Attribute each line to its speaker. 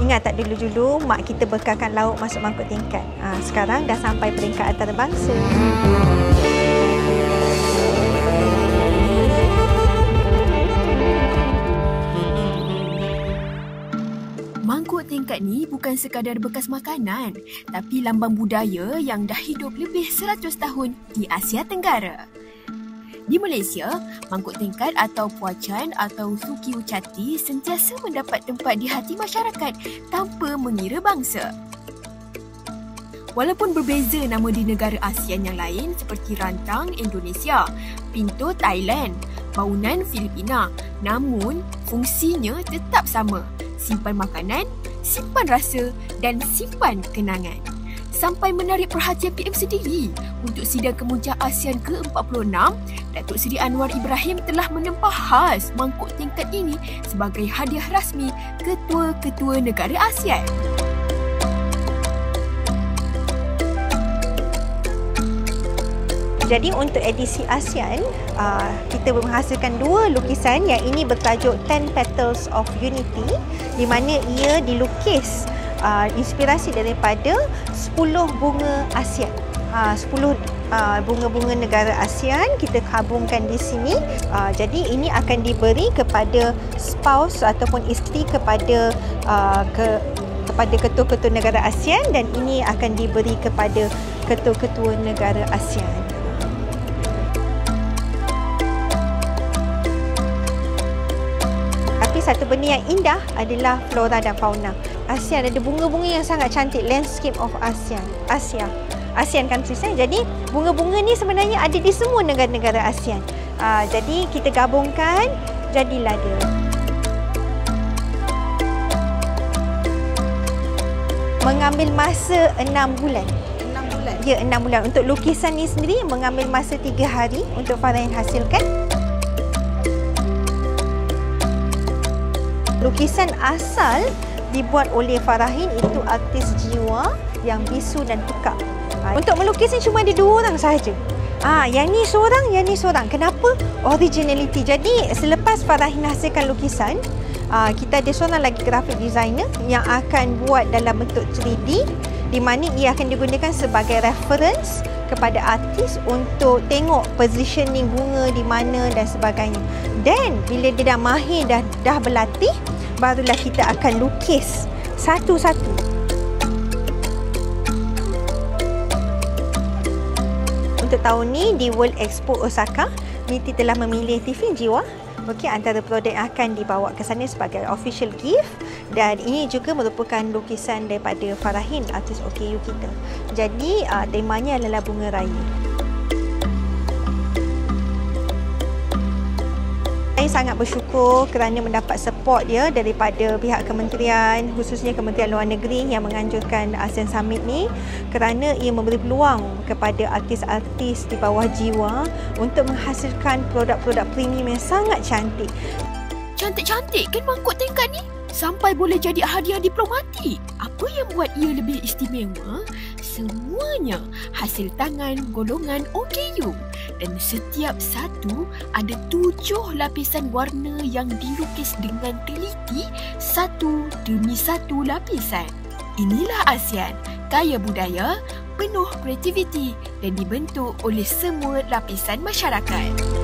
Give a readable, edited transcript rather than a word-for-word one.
Speaker 1: Ingat tak dulu-dulu mak kita bekalkan lauk masuk mangkuk tingkat. Sekarang dah sampai peringkat antarabangsa.
Speaker 2: Mangkuk tingkat ni bukan sekadar bekas makanan, tapi lambang budaya yang dah hidup lebih 100 tahun di Asia Tenggara. Di Malaysia, mangkuk tingkat atau puacan atau suki ucati sentiasa mendapat tempat di hati masyarakat tanpa mengira bangsa. Walaupun berbeza nama di negara ASEAN yang lain seperti rantang Indonesia, pintu Thailand, baunan Filipina, namun fungsinya tetap sama. Simpan makanan, simpan rasa dan simpan kenangan. Sampai menarik perhatian PM sendiri. Untuk sidang kemuncak ASEAN ke-46, Datuk Seri Anwar Ibrahim telah menempah khas mangkuk tingkat ini sebagai hadiah rasmi ketua-ketua negara ASEAN.
Speaker 1: Jadi untuk edisi ASEAN, kita menghasilkan 2 lukisan yang ini bertajuk 10 Petals of Unity, di mana ia dilukis inspirasi daripada 10 bunga ASEAN. 10 bunga-bunga negara ASEAN kita gabungkan di sini. Jadi ini akan diberi kepada spouse ataupun isteri kepada ketua-ketua negara ASEAN, dan ini akan diberi kepada ketua-ketua negara ASEAN. Satu benda yang indah adalah flora dan fauna. ASEAN ada bunga-bunga yang sangat cantik, landscape of ASEAN countries. Jadi bunga-bunga ni sebenarnya ada di semua negara-negara ASEAN. Jadi kita gabungkan, jadilah dia. Mengambil masa 6 bulan.
Speaker 3: 6 bulan?
Speaker 1: Ya, 6 bulan. Untuk lukisan ni sendiri mengambil masa 3 hari untuk Farahin hasilkan. Lukisan asal dibuat oleh Farahin itu artis jiwa yang bisu dan pekak. Untuk melukis ni cuma ada 2 orang sahaja. Yang ni seorang, yang ni seorang. Kenapa? Originality. Jadi selepas Farahin hasilkan lukisan, kita ada seorang lagi graphic designer yang akan buat dalam bentuk 3D, di mana ia akan digunakan sebagai reference kepada artis untuk tengok positioning bunga di mana dan sebagainya. Dan bila dia dah mahir, dah berlatih, barulah kita akan lukis satu-satu. Untuk tahun ni di World Expo Osaka, MITI telah memilih Tiffin Jiwa antara produk yang akan dibawa ke sana sebagai official gift, dan ini juga merupakan lukisan daripada Farahin, artis OKU kita. Jadi temanya adalah bunga raya. Saya sangat bersyukur kerana mendapat support dia daripada pihak kementerian, khususnya Kementerian Luar Negeri yang menganjurkan ASEAN Summit ni, kerana ia memberi peluang kepada artis-artis di bawah jiwa untuk menghasilkan produk-produk premium yang sangat cantik.
Speaker 2: Cantik-cantik kan mangkuk tingkat ni? Sampai boleh jadi hadiah diplomatik. Apa yang buat ia lebih istimewa? Semuanya hasil tangan golongan OKU, dan setiap satu ada 7 lapisan warna yang dilukis dengan teliti, satu demi satu lapisan. Inilah ASEAN, kaya budaya, penuh kreativiti dan dibentuk oleh semua lapisan masyarakat.